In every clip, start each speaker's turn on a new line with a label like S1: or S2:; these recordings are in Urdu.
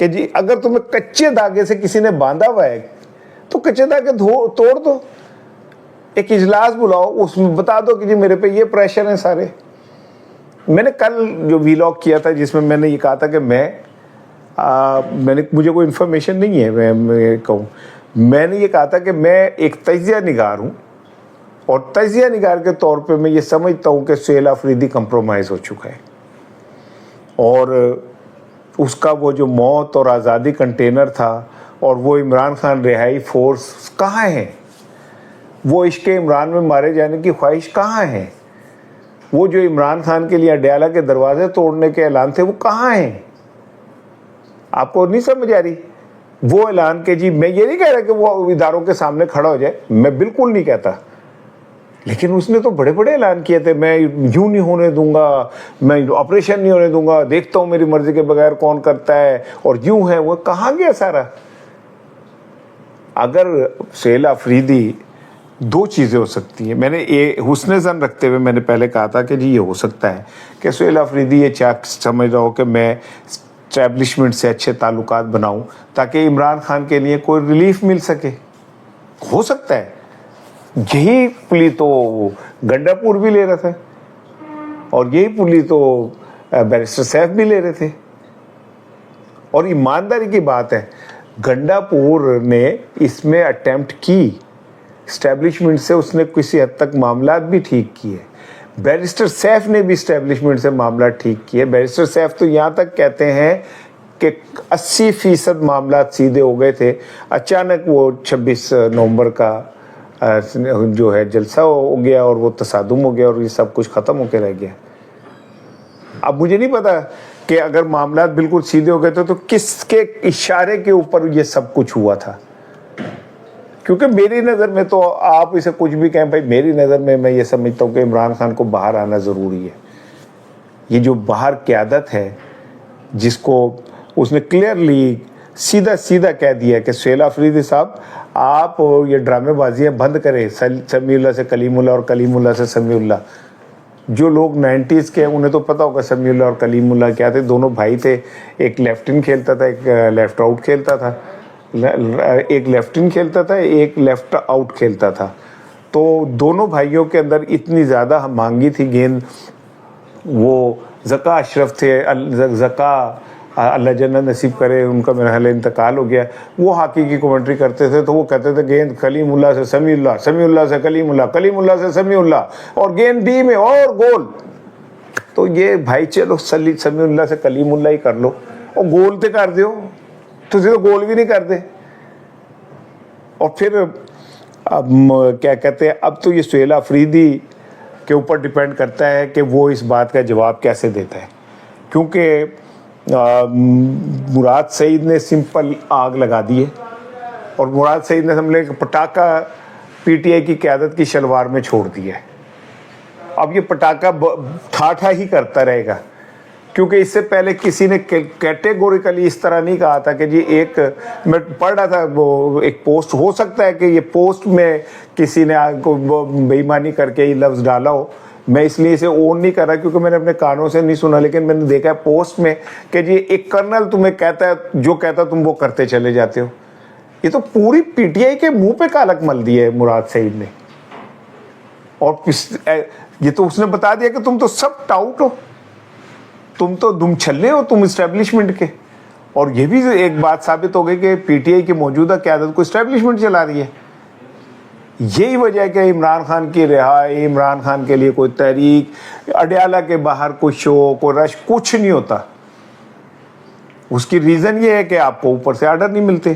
S1: کہ جی اگر تمہیں کچے دھاگے سے کسی نے باندھا ہوا ہے تو کچے دھاگے توڑ دو، ایک اجلاس بلاؤ، اس میں بتا دو کہ جی میرے پہ یہ پریشر ہیں سارے۔ میں نے کل جو ویلاگ کیا تھا جس میں نے یہ کہا تھا کہ مجھے کوئی انفارمیشن نہیں ہے، میں نے یہ کہا تھا کہ میں ایک تجزیہ نگار ہوں، اور تجزیہ نگار کے طور پہ میں یہ سمجھتا ہوں کہ سہیل آفریدی کمپرومائز ہو چکا ہے، اور اس کا وہ جو موت اور آزادی کنٹینر تھا اور وہ عمران خان رہائی فورس کہاں ہیں، وہ عشق عمران میں مارے جانے کی خواہش کہاں ہے، وہ جو عمران خان کے لیے اڈیالہ کے دروازے توڑنے کے اعلان تھے وہ کہاں ہیں؟ آپ کو نہیں سمجھ آ رہی؟ وہ اعلان کہ جی میں یہ نہیں کہہ رہا کہ وہ اداروں کے سامنے کھڑا ہو جائے، میں بالکل نہیں کہتا، لیکن اس نے تو بڑے بڑے اعلان کیے تھے، میں یوں نہیں ہونے دوں گا، میں آپریشن نہیں ہونے دوں گا، دیکھتا ہوں میری مرضی کے بغیر کون کرتا ہے، اور یوں ہے وہ کہاں گیا سارا؟ اگر سہیل آفریدی، دو چیزیں ہو سکتی ہیں، میں نے حسن زن رکھتے ہوئے میں نے پہلے کہا تھا کہ جی یہ ہو سکتا ہے کہ سہیل آفریدی یہ سمجھ رہا ہو کہ میں اسٹیبلشمنٹ سے اچھے تعلقات بناؤں تاکہ عمران خان کے لیے کوئی ریلیف مل سکے، ہو سکتا ہے۔ یہی پلی تو گنڈا پور بھی لے رہا تھا، اور یہی پلی تو بیرسٹر سیف بھی لے رہے تھے، اور ایمانداری کی بات ہے گنڈا پور نے اس میں اٹیمپٹ کی، اسٹیبلشمنٹ سے اس نے کسی حد تک معاملات بھی ٹھیک کیے، بیرسٹر سیف نے بھی اسٹیبلشمنٹ سے معاملات ٹھیک کیے۔ بیرسٹر سیف تو یہاں تک کہتے ہیں کہ 80% معاملات سیدھے ہو گئے تھے، اچانک وہ 26 نومبر کا جو ہے جلسہ ہو گیا اور وہ تصادم ہو گیا اور یہ سب کچھ ختم ہو کے رہ گیا۔ اب مجھے نہیں پتا کہ اگر معاملات بالکل سیدھے ہو گئے تھے تو کس کے اشارے کے اوپر یہ سب کچھ ہوا تھا، کیونکہ میری نظر میں تو آپ اسے کچھ بھی کہیں بھائی، میری نظر میں یہ سمجھتا ہوں کہ عمران خان کو باہر آنا ضروری ہے۔ یہ جو باہر قیادت ہے جس کو اس نے کلیئرلی سیدھا کہہ دیا کہ سہیل آفریدی صاحب آپ یہ ڈرامے بازیاں بند کریں، سمیع اللہ سے کلیم اللہ اور کلیم اللہ سے سمیع اللہ۔ جو لوگ 90s کے انہیں تو پتہ ہوگا سمیع اللہ اور کلیم اللہ کیا تھے، دونوں بھائی تھے، ایک لیفٹ ان کھیلتا تھا، ایک لیفٹ آؤٹ کھیلتا تھا، ایک لیفٹ ان کھیلتا تھا، ایک لیفٹ آؤٹ کھیلتا تھا، تو دونوں بھائیوں کے اندر اتنی زیادہ ہم مانگی تھی گیند۔ وہ ذکا اشرف تھے، ذکا اللہ جنت نصیب کرے، ان کا میرا خیال انتقال ہو گیا، وہ ہاکی کی کمنٹری کرتے تھے تو وہ کہتے تھے گیند کلیم اللہ سے سمیع اللہ، سمیع اللہ سے کلیم اللہ، کلیم اللہ سے سمیع اللہ، اور گیند ڈی میں اور گول۔ تو یہ بھائی چلو سمیع اللہ سے کلیم اللہ ہی کر لو، اور گول تے کر دیو، تو گول بھی نہیں کر دے۔ اور پھر اب کیا کہتے ہیں، اب تو یہ سہیل آفریدی کے اوپر ڈیپینڈ کرتا ہے کہ وہ اس بات کا جواب کیسے دیتا ہے، کیونکہ مراد سعید نے سمپل آگ لگا دی ہے، اور مراد سعید نے سمجھ لے کہ پٹاخہ پی ٹی آئی کی قیادت کی شلوار میں چھوڑ دیا ہے۔ اب یہ پٹاخہ ٹھاٹھا ہی کرتا رہے گا، کیونکہ اس سے پہلے کسی نے کیٹیگوریکلی اس طرح نہیں کہا تھا کہ جی ایک، میں پڑھ رہا تھا وہ ایک پوسٹ، ہو سکتا ہے کہ یہ پوسٹ میں کسی نے بے ایمانی کر کے یہ لفظ ڈالا ہو، میں اس لیے اسے اون نہیں کر رہا کیونکہ میں نے اپنے کانوں سے نہیں سنا، لیکن میں نے دیکھا ہے پوسٹ میں کہ جی ایک کرنل تمہیں کہتا ہے، جو کہتا تم وہ کرتے چلے جاتے ہو۔ یہ تو پوری پی ٹی آئی کے منہ پہ کالک مل دی ہے مراد سعید نے، اور یہ تو اس نے بتا دیا کہ تم تو سب ٹاؤٹ ہو، تم تو دم چھلے ہو، تم اسٹیبلشمنٹ کے۔ اور یہ بھی ایک بات ثابت ہو گئی کہ پی ٹی آئی کی موجودہ قیادت کو اسٹیبلشمنٹ چلا رہی ہے۔ یہی وجہ ہے کہ عمران خان کی رہائی، عمران خان کے لیے کوئی تحریک، اڈیالہ کے باہر کوئی شو، کوئی رش، کچھ نہیں ہوتا۔ اس کی ریزن یہ ہے کہ آپ کو اوپر سے آرڈر نہیں ملتے۔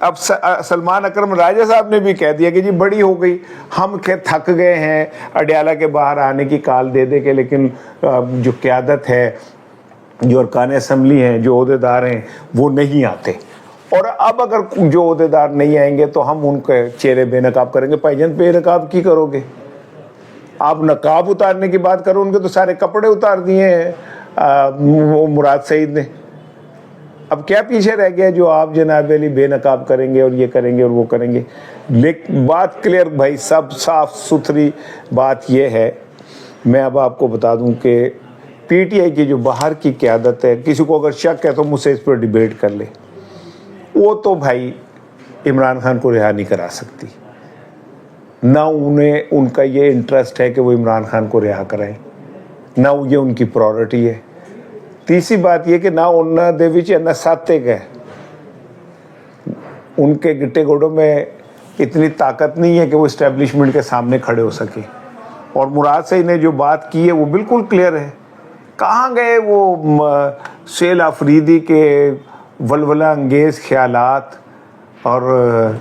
S1: اب سلمان اکرم راجہ صاحب نے بھی کہہ دیا کہ جی بڑی ہو گئی، ہم تھک گئے ہیں اڈیالہ کے باہر آنے کی کال دے دے کے، لیکن جو قیادت ہے، جو ارکان اسمبلی ہیں، جو عہدیدار ہیں، وہ نہیں آتے، اور اب اگر جو عہدیدار نہیں آئیں گے تو ہم ان کے چہرے بے نقاب کریں گے۔ بھائی جان بے نقاب کی کرو گے؟ آپ نقاب اتارنے کی بات کرو، ان کے تو سارے کپڑے اتار دیے ہیں وہ مراد سعید نے۔ اب کیا پیچھے رہ گیا جو آپ جناب علی بے نقاب کریں گے اور یہ کریں گے اور وہ کریں گے؟ لیکن بات کلیئر بھائی، سب صاف ستھری بات یہ ہے، میں اب آپ کو بتا دوں کہ پی ٹی آئی کی جو باہر کی قیادت ہے، کسی کو اگر شک ہے تو مجھ سے اس پر ڈیبیٹ کر لے، وہ تو بھائی عمران خان کو رہا نہیں کرا سکتی، نہ انہیں ان کا یہ انٹرسٹ ہے کہ وہ عمران خان کو رہا کرائیں، نہ یہ ان کی پرائورٹی ہے۔ تیسری بات یہ کہ نہ انہوں دے وچ نہ ساتھ گئے، ان کے گٹے گوڑوں میں اتنی طاقت نہیں ہے کہ وہ اسٹیبلشمنٹ کے سامنے کھڑے ہو سکے۔ اور مراد صاحب نے جو بات کی ہے وہ بالکل کلیئر ہے۔ کہاں گئے وہ سہیل آفریدی کے ولولہ انگیز خیالات اور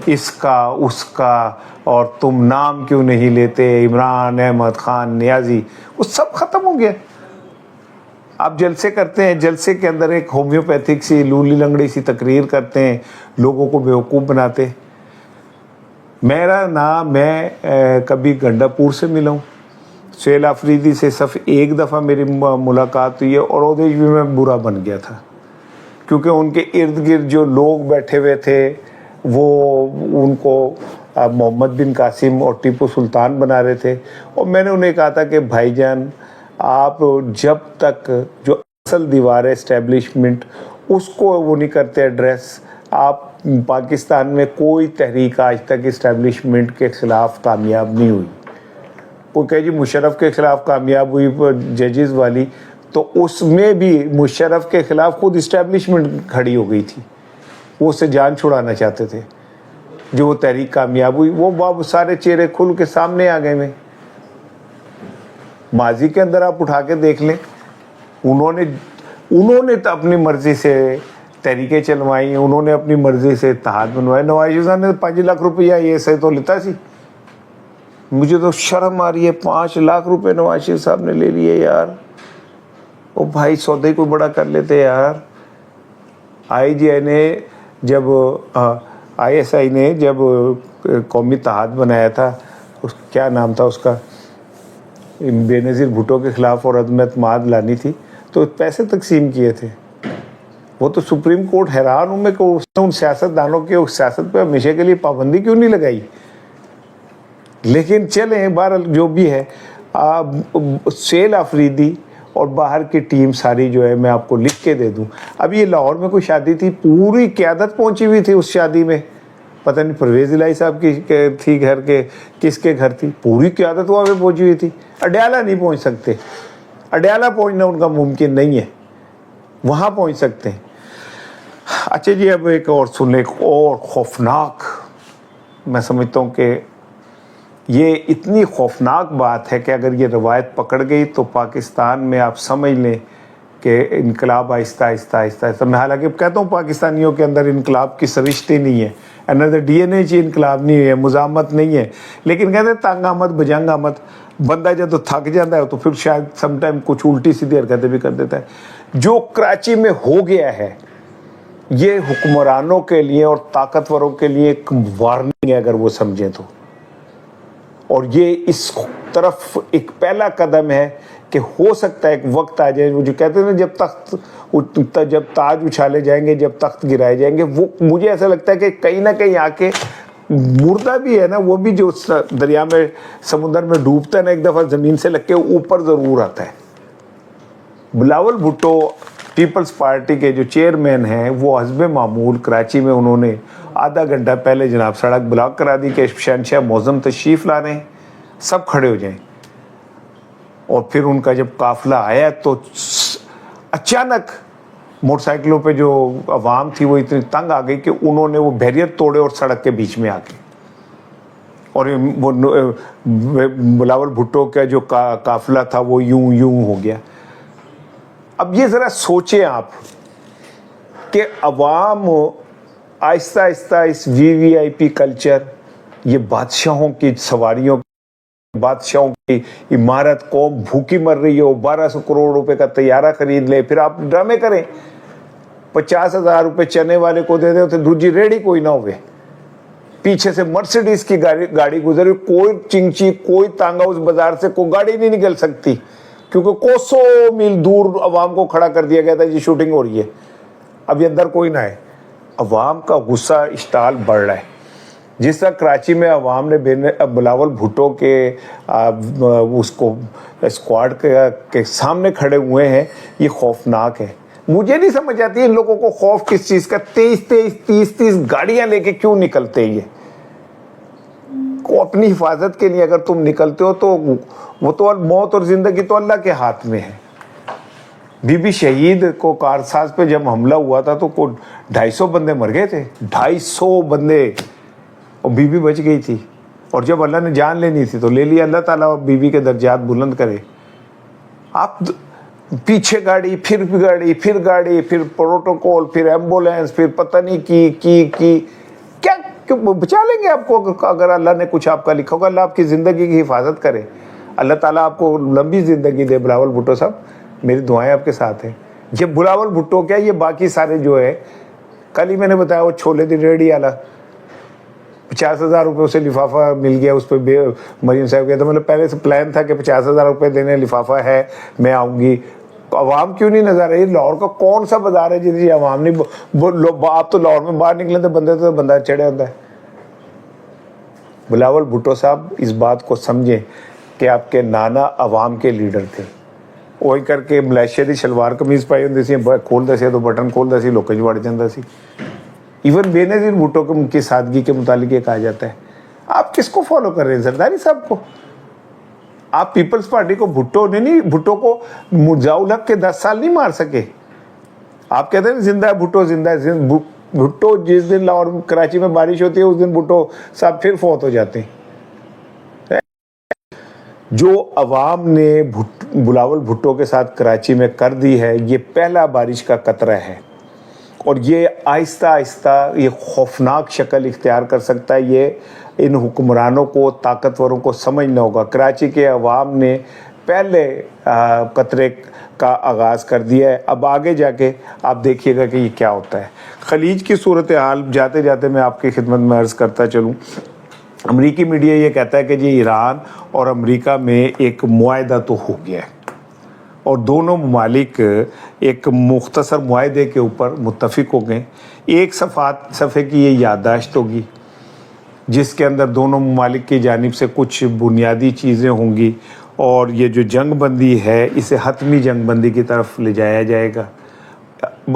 S1: اس کا اس کا، اور تم نام کیوں نہیں لیتے عمران احمد خان نیازی، وہ سب ختم ہو گیا۔ آپ جلسے کرتے ہیں، جلسے کے اندر ایک ہومیوپیتھک سی لولی لنگڑی سی تقریر کرتے ہیں، لوگوں کو بیوقوف بناتے۔ میرا نام، میں کبھی گنڈا پور سے ملا ہوں، سہیل آفریدی سے صرف ایک دفعہ میری ملاقات ہوئی ہے، اور اودیش بھی میں برا بن گیا تھا کیونکہ ان کے ارد گرد جو لوگ بیٹھے ہوئے تھے وہ ان کو محمد بن قاسم اور ٹیپو سلطان بنا رہے تھے، اور میں نے انہیں کہا تھا کہ بھائی جان آپ جب تک جو اصل دیوار ہے اسٹیبلشمنٹ اس کو وہ نہیں کرتے ایڈریس، آپ پاکستان میں کوئی تحریک آج تک اسٹیبلشمنٹ کے خلاف کامیاب نہیں ہوئی۔ کوئی کہے جی مشرف کے خلاف کامیاب ہوئی ججز والی، تو اس میں بھی مشرف کے خلاف خود اسٹیبلشمنٹ کھڑی ہو گئی تھی، وہ اس سے جان چھڑانا چاہتے تھے۔ جو وہ تحریک کامیاب ہوئی وہ سارے چہرے کھل کے سامنے آ گئے میں۔ ماضی کے اندر آپ اٹھا کے دیکھ لیں، انہوں نے تو اپنی مرضی سے تحریکیں چلوائی، انہوں نے اپنی مرضی سے اتحاد بنوائے۔ نواز شریف صاحب نے 5 لاکھ روپیہ یہ سے تو لیتا سی، مجھے تو شرم آ رہی ہے، 5 لاکھ روپے نواز شریف صاحب نے لے لیے یار۔ او بھائی سودے کو بڑا کر لیتے یار۔ آئی جی آئی نے جب آئی ایس آئی نے جب قومی اتحاد بنایا تھا، اس کیا نام تھا اس کا، بے نظیر بھٹو کے خلاف اور عدم اعتماد لانی تھی، تو پیسے تقسیم کیے تھے۔ وہ تو سپریم کورٹ حیران ہوں میں کہ اس نے ان سیاستدانوں کے اس سیاست پہ ہمیشہ کے لیے پابندی کیوں نہیں لگائی۔ لیکن چلیں بہرحال جو بھی ہے، سہیل آفریدی اور باہر کی ٹیم ساری جو ہے میں آپ کو لکھ کے دے دوں۔ اب یہ لاہور میں کوئی شادی تھی، پوری قیادت پہنچی ہوئی تھی اس شادی میں، پتہ نہیں پرویز الہی صاحب کی تھی گھر کے، کس کے گھر تھی، پوری قیادت وہاں پہ پہنچی ہوئی تھی۔ اڈیالہ نہیں پہنچ سکتے، اڈیالہ پہنچنا ان کا ممکن نہیں ہے، وہاں پہنچ سکتے ہیں۔ اچھا جی اب ایک اور سن لیں، ایک اور خوفناک، میں سمجھتا ہوں کہ یہ اتنی خوفناک بات ہے کہ اگر یہ روایت پکڑ گئی تو پاکستان میں آپ سمجھ لیں کہ انقلاب آہستہ آہستہ آہستہ آہستہ، میں حالانکہ کہتا ہوں پاکستانیوں کے اندر انقلاب کی سرشتے نہیں ہے، اندر ڈی این اے چی انقلاب نہیں ہے، مزاحمت نہیں ہے، لیکن کہتے ہیں تنگ آمد بجنگ آمد، بندہ جب تو تھک جاتا ہے تو پھر شاید سم ٹائم کچھ الٹی سیدھی حرکتیں بھی کر دیتا ہے۔ جو کراچی میں ہو گیا ہے یہ حکمرانوں کے لیے اور طاقتوروں کے لیے ایک وارننگ ہے اگر وہ سمجھیں تو، اور یہ اس طرف ایک پہلا قدم ہے کہ ہو سکتا ہے ایک وقت آ جائے، وہ جو کہتے ہیں نا جب تاج اچھالے جائیں گے، جب تخت گرائے جائیں گے، وہ مجھے ایسا لگتا ہے کہ کہیں نہ کہیں آ کے مردہ بھی ہے نا، وہ بھی جو دریا میں سمندر میں ڈوبتا ہے نا، ایک دفعہ زمین سے لگ کے اوپر ضرور آتا ہے۔ بلاول بھٹو پیپلز پارٹی کے جو چیئرمین ہیں وہ حسب معمول کراچی میں انہوں نے آدھا گھنٹہ پہلے جناب سڑک بلاک کرا دی کہ شہنشاہ معظم تشریف لا رہے ہیں، سب کھڑے ہو جائیں۔ اور پھر ان کا جب قافلہ آیا تو اچانک موٹر سائیکلوں پہ جو عوام تھی وہ اتنی تنگ آ گئی کہ انہوں نے وہ بیریئر توڑے اور سڑک کے بیچ میں آ کے، اور وہ بلاول بھٹو کا جو قافلہ تھا وہ یوں ہو گیا۔ اب یہ ذرا سوچیں آپ کہ عوام آہستہ آہستہ اس وی آئی پی کلچر، یہ بادشاہوں کی سواریوں، بادشاہوں کی عمارت، قوم بھوکی مر رہی ہو، 1200 کروڑ روپے کا طیارہ خرید لے، پھر آپ ڈرامے کریں، 50,000 روپے چنے والے کو دے دیں تو دوسری ریڑھی کوئی نہ ہوئے، پیچھے سے مرسیڈیز کی گاڑی گزر، کوئی چنگچی، کوئی تانگا اس بازار سے کوئی گاڑی نہیں نکل سکتی کیونکہ کوسوں میل دور عوام کو کھڑا کر دیا گیا تھا، یہ شوٹنگ ہو رہی ہے، ابھی اندر کوئی نہ ہے۔ عوام کا غصہ اشتعال بڑھ رہا ہے، جس طرح کراچی میں عوام نے بلاول بھٹو کے اس کو اسکواڈ کے سامنے کھڑے ہوئے ہیں، یہ خوفناک ہے۔ مجھے نہیں سمجھ آتی ان لوگوں کو خوف کس چیز کا، 30 گاڑیاں لے کے کیوں نکلتے ہیں؟ یہ کو اپنی حفاظت کے لیے اگر تم نکلتے ہو تو وہ تو موت اور زندگی تو اللہ کے ہاتھ میں ہے۔ بی بی شہید کو کارساز پہ جب حملہ ہوا تھا تو 250 بندے مر گئے تھے، 250 بندے، اور بی بی بچ گئی تھی، اور جب اللہ نے جان لینی تھی تو لے لیا۔ اللہ تعالیٰ بی بی کے درجات بلند کرے۔ آپ پیچھے گاڑی، پھر گاڑی، پھر گاڑی، پھر پروٹوکول، پھر ایمبولینس، پھر پتہ نہیں کی کیا بچا لیں گے آپ کو؟ اگر اللہ نے کچھ آپ کا لکھا ہوگا، اللہ آپ کی زندگی کی حفاظت کرے، اللہ تعالیٰ آپ کو لمبی زندگی دے۔ بلاول بھٹو صاحب، میری دعائیں آپ کے ساتھ ہیں۔ یہ بلاول بھٹو کیا، یہ باقی سارے جو ہے، کل ہی میں نے بتایا وہ چھولے دی ریڈی والا 50,000 روپے اسے لفافہ مل گیا، اس پہ مریم صاحب کہتا مطلب پہلے سے پلان تھا کہ 50,000 روپے دینے، لفافہ ہے، میں آؤں گی۔ عوام کیوں نہیں نظر آئی؟ لاہور کا کون سا بازار ہے جی عوام نہیں؟ آپ تو لاہور میں باہر نکلے تو بندہ چڑھے ہوتا ہے۔ بلاول بھٹو صاحب اس بات کو سمجھیں کہ آپ کے نانا عوام کے لیڈر تھے۔ وہی کر کے ملیشیا دی شلوار قمیض پائی ہوندی سی، کھول دے سی تو بٹن کھول دے سی، لوکاں وچ وڑ جاندا سی۔ ایون بے نظیر بھٹو کی سادگی کے متعلق یہ کہا جاتا ہے۔ آپ کس کو فالو کر رہے ہیں؟ زرداری صاحب کو؟ آپ پیپلز پارٹی کو بھٹو کو مرزا الحق کے 10 سال نہیں مار سکے۔ آپ کہتے ہیں زندہ ہے بھٹو، زندہ ہے بھٹو۔ جس دن لاہور کراچی میں بارش ہوتی ہے اس دن بھٹو صاحب پھر فوت ہو جاتے ہیں۔ جو عوام نے بلاول بھٹو کے ساتھ کراچی میں کر دی ہے، یہ پہلا بارش کا قطرہ ہے، اور یہ آہستہ آہستہ یہ خوفناک شکل اختیار کر سکتا ہے۔ یہ ان حکمرانوں کو، طاقتوروں کو سمجھنا ہوگا۔ کراچی کے عوام نے پہلے قطرے کا آغاز کر دیا ہے، اب آگے جا کے آپ دیکھیے گا کہ یہ کیا ہوتا ہے۔ خلیج کی صورتحال جاتے جاتے میں آپ کی خدمت میں عرض کرتا چلوں۔ امریکی میڈیا یہ کہتا ہے کہ جی ایران اور امریکہ میں ایک معاہدہ تو ہو گیا ہے، اور دونوں ممالک ایک مختصر معاہدے کے اوپر متفق ہو گئے۔ ایک صفحے کی یہ یادداشت ہوگی جس کے اندر دونوں ممالک کی جانب سے کچھ بنیادی چیزیں ہوں گی، اور یہ جو جنگ بندی ہے اسے حتمی جنگ بندی کی طرف لے جایا جائے گا۔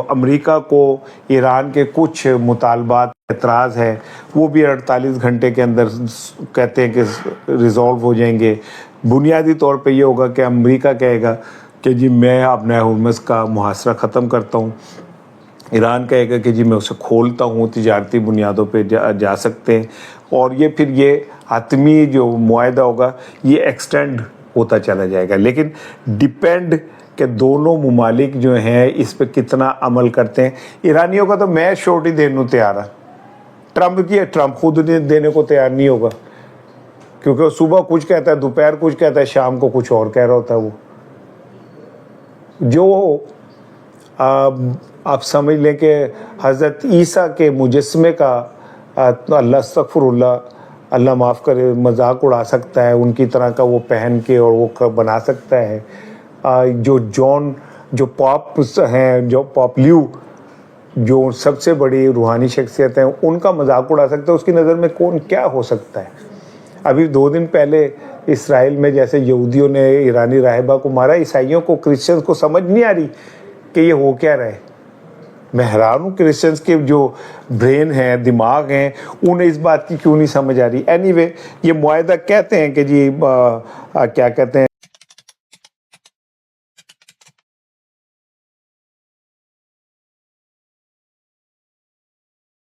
S1: امریکہ کو ایران کے کچھ مطالبات اعتراض ہے، وہ بھی 48 گھنٹے کے اندر کہتے ہیں کہ ریزالو ہو جائیں گے۔ بنیادی طور پہ یہ ہوگا کہ امریکہ کہے گا کہ جی میں اپنا ہرمز کا محاصرہ ختم کرتا ہوں، ایران کہے گا کہ جی میں اسے کھولتا ہوں، تجارتی بنیادوں پہ جا سکتے ہیں، اور یہ پھر یہ حتمی جو معاہدہ ہوگا یہ ایکسٹینڈ ہوتا چلا جائے گا۔ لیکن ڈیپینڈ کہ دونوں ممالک جو ہیں اس پہ کتنا عمل کرتے ہیں۔ ایرانیوں کا تو میں شورٹی دینے تیار ہے، ٹرمپ خود دینے کو تیار نہیں ہوگا، کیونکہ وہ صبح کچھ کہتا ہے، دوپہر کچھ کہتا ہے، شام کو کچھ اور کہہ رہا ہوتا ہے۔ وہ جو آپ سمجھ لیں کہ حضرت عیسیٰ کے مجسمے کا اللہ استغفر اللہ معاف کرے مذاق اڑا سکتا ہے، ان کی طرح کا وہ پہن کے اور وہ بنا سکتا ہے۔ جو پاپ ہیں، جو پاپ لیو جو سب سے بڑی روحانی شخصیت ہیں، ان کا مذاق اڑا سکتا ہے، اس کی نظر میں کون کیا ہو سکتا ہے؟ ابھی 2 دن پہلے اسرائیل میں جیسے یہودیوں نے ایرانی راہبہ کو مارا، عیسائیوں کو، کرسچنز کو سمجھ نہیں آ رہی کہ یہ ہو کیا رہا ہے۔ میں حیران ہوں کرسچنز کے جو برین ہیں، دماغ ہیں، انہیں اس بات کی کیوں نہیں سمجھ آ رہی۔ اینی وے یہ معاہدہ کہتے ہیں کہ جی کیا کہتے ہیں